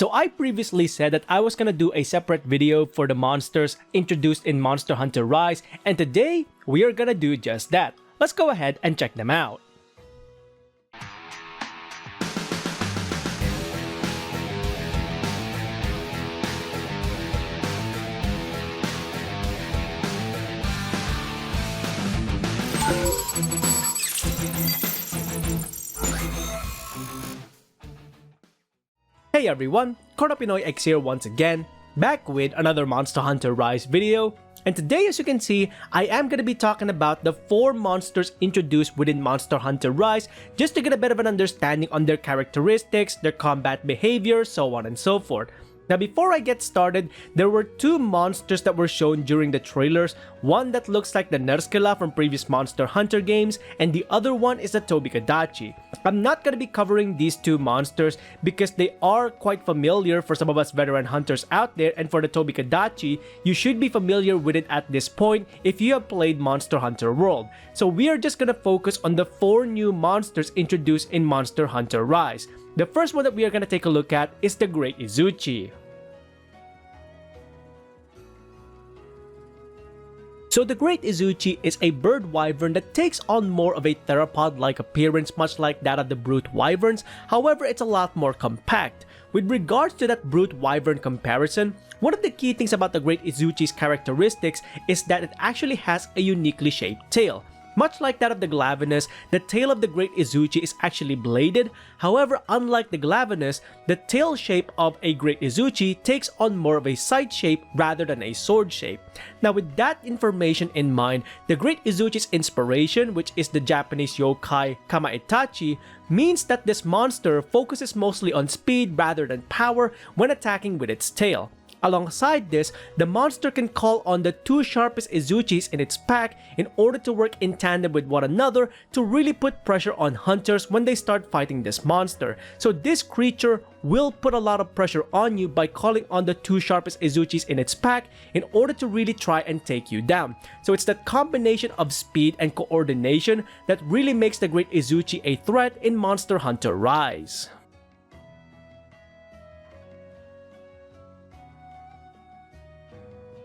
So I previously said that I was gonna do a separate video for the monsters introduced in Monster Hunter Rise, and today we are gonna do just that. Let's go ahead and check them out. Hey everyone, Pinoy X here once again, back with another Monster Hunter Rise video, and today as you can see, I am going to be talking about the 4 monsters introduced within Monster Hunter Rise, just to get a bit of an understanding on their characteristics, their combat behavior, so on and so forth. Now before I get started, there were 2 monsters that were shown during the trailers, one that looks like the Nerskila from previous Monster Hunter games, and the other one is the Tobikadachi. I'm not going to be covering these 2 monsters because they are quite familiar for some of us veteran hunters out there, and for the Tobikadachi, you should be familiar with it at this point if you have played Monster Hunter World. So we are just going to focus on the 4 new monsters introduced in Monster Hunter Rise. The first one that we are going to take a look at is the Great Izuchi. So the Great Izuchi is a bird wyvern that takes on more of a theropod-like appearance, much like that of the brute wyverns. However, it's a lot more compact. With regards to that brute wyvern comparison, one of the key things about the Great Izuchi's characteristics is that it actually has a uniquely shaped tail. Much like that of the Glavenus, the tail of the Great Izuchi is actually bladed. However, unlike the Glavenus, the tail shape of a Great Izuchi takes on more of a side shape rather than a sword shape. Now with that information in mind, the Great Izuchi's inspiration, which is the Japanese yokai Kamaitachi, means that this monster focuses mostly on speed rather than power when attacking with its tail. Alongside this, the monster can call on the 2 sharpest Izuchis in its pack in order to work in tandem with one another to really put pressure on hunters when they start fighting this monster. So this creature will put a lot of pressure on you by calling on the 2 sharpest Izuchis in its pack in order to really try and take you down. So it's that combination of speed and coordination that really makes the Great Izuchi a threat in Monster Hunter Rise.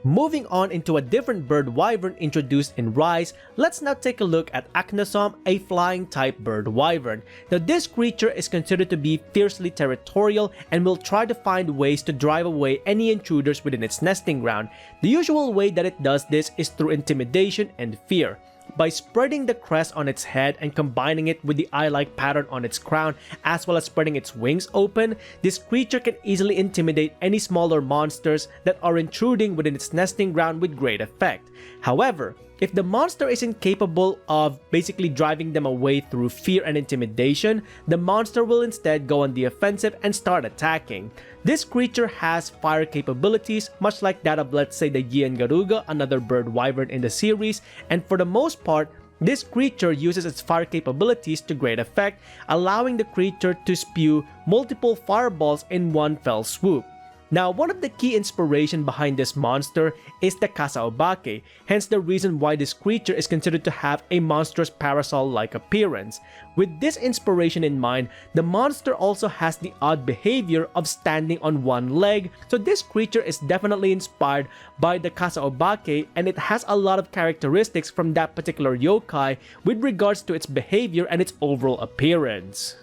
Moving on into a different bird wyvern introduced in Rise, let's now take a look at Aknosom, a flying type bird wyvern. Now this creature is considered to be fiercely territorial and will try to find ways to drive away any intruders within its nesting ground. The usual way that it does this is through intimidation and fear. By spreading the crest on its head and combining it with the eye-like pattern on its crown, as well as spreading its wings open, this creature can easily intimidate any smaller monsters that are intruding within its nesting ground with great effect. However, if the monster isn't capable of basically driving them away through fear and intimidation, the monster will instead go on the offensive and start attacking. This creature has fire capabilities, much like that of, let's say, the Gian Garuga, another bird wyvern in the series, and for the most part, this creature uses its fire capabilities to great effect, allowing the creature to spew multiple fireballs in one fell swoop. Now, one of the key inspiration behind this monster is the Kasaobake, hence the reason why this creature is considered to have a monstrous parasol-like appearance. With this inspiration in mind, the monster also has the odd behavior of standing on one leg, so this creature is definitely inspired by the Kasaobake, and it has a lot of characteristics from that particular yokai with regards to its behavior and its overall appearance.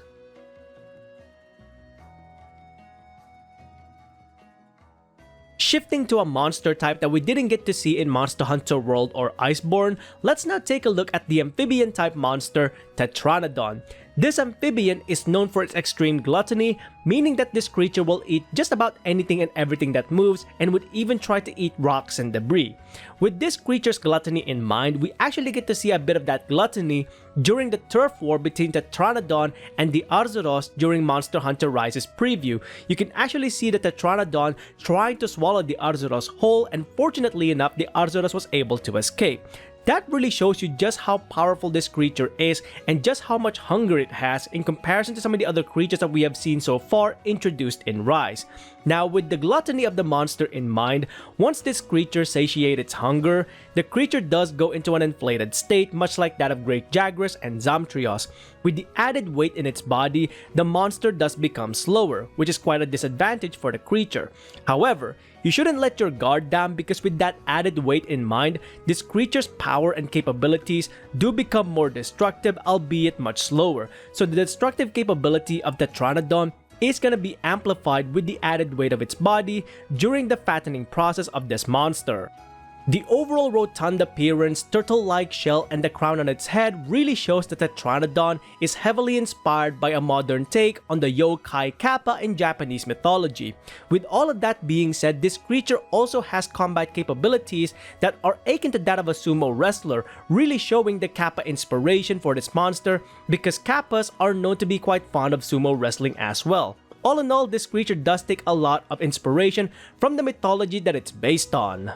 Shifting to a monster type that we didn't get to see in Monster Hunter World or Iceborne, let's now take a look at the amphibian type monster Tetranodon. This amphibian is known for its extreme gluttony, meaning that this creature will eat just about anything and everything that moves and would even try to eat rocks and debris. With this creature's gluttony in mind, we actually get to see a bit of that gluttony during the turf war between Tetranodon and the Arzuros during Monster Hunter Rise's preview. You can actually see the Tetranodon trying to swallow the Arzuros whole, and fortunately enough, the Arzuros was able to escape. That really shows you just how powerful this creature is and just how much hunger it has in comparison to some of the other creatures that we have seen so far introduced in Rise. Now, with the gluttony of the monster in mind, once this creature satiates its hunger, the creature does go into an inflated state much like that of Great Jagras and Zamtrios. With the added weight in its body, the monster does become slower, which is quite a disadvantage for the creature. However, you shouldn't let your guard down because with that added weight in mind, this creature's power and capabilities do become more destructive, albeit much slower. So the destructive capability of Tetranodon is going to be amplified with the added weight of its body during the fattening process of this monster. The overall rotund appearance, turtle-like shell, and the crown on its head really shows that Tetranodon is heavily inspired by a modern take on the yokai kappa in Japanese mythology. With all of that being said, this creature also has combat capabilities that are akin to that of a sumo wrestler, really showing the kappa inspiration for this monster because kappas are known to be quite fond of sumo wrestling as well. All in all, this creature does take a lot of inspiration from the mythology that it's based on.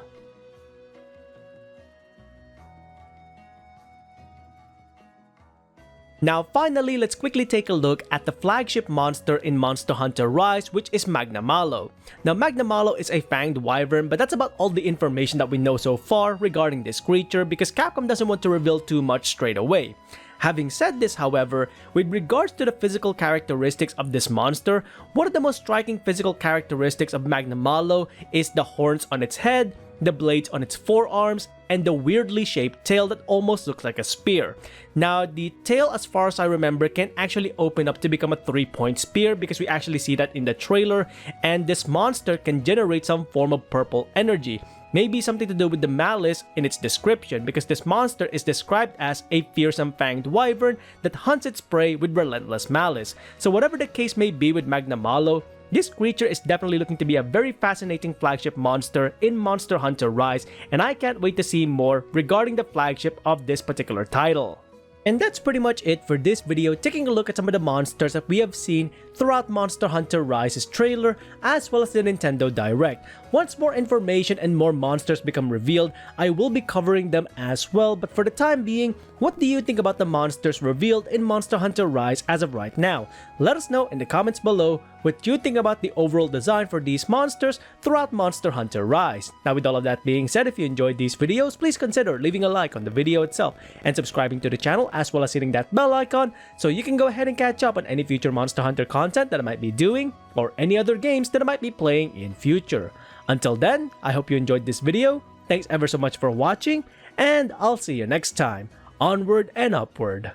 Now finally, let's quickly take a look at the flagship monster in Monster Hunter Rise, which is Magnamallow. Now Magnamallow is a fanged wyvern, but that's about all the information that we know so far regarding this creature because Capcom doesn't want to reveal too much straight away. Having said this, however, with regards to the physical characteristics of this monster, one of the most striking physical characteristics of Magnamallow is the horns on its head, the blades on its forearms, and the weirdly shaped tail that almost looks like a spear. Now, the tail, as far as I remember, can actually open up to become a 3-point spear because we actually see that in the trailer, and this monster can generate some form of purple energy. Maybe something to do with the malice in its description because this monster is described as a fearsome fanged wyvern that hunts its prey with relentless malice. So whatever the case may be with Magnamallow, this creature is definitely looking to be a very fascinating flagship monster in Monster Hunter Rise, and I can't wait to see more regarding the flagship of this particular title. And that's pretty much it for this video, taking a look at some of the monsters that we have seen throughout Monster Hunter Rise's trailer as well as the Nintendo Direct. Once more information and more monsters become revealed, I will be covering them as well, but for the time being, what do you think about the monsters revealed in Monster Hunter Rise as of right now? Let us know in the comments below what you think about the overall design for these monsters throughout Monster Hunter Rise. Now with all of that being said, if you enjoyed these videos, please consider leaving a like on the video itself and subscribing to the channel as well as hitting that bell icon so you can go ahead and catch up on any future Monster Hunter content that I might be doing or any other games that I might be playing in future. Until then, I hope you enjoyed this video, thanks ever so much for watching, and I'll see you next time. Onward and upward.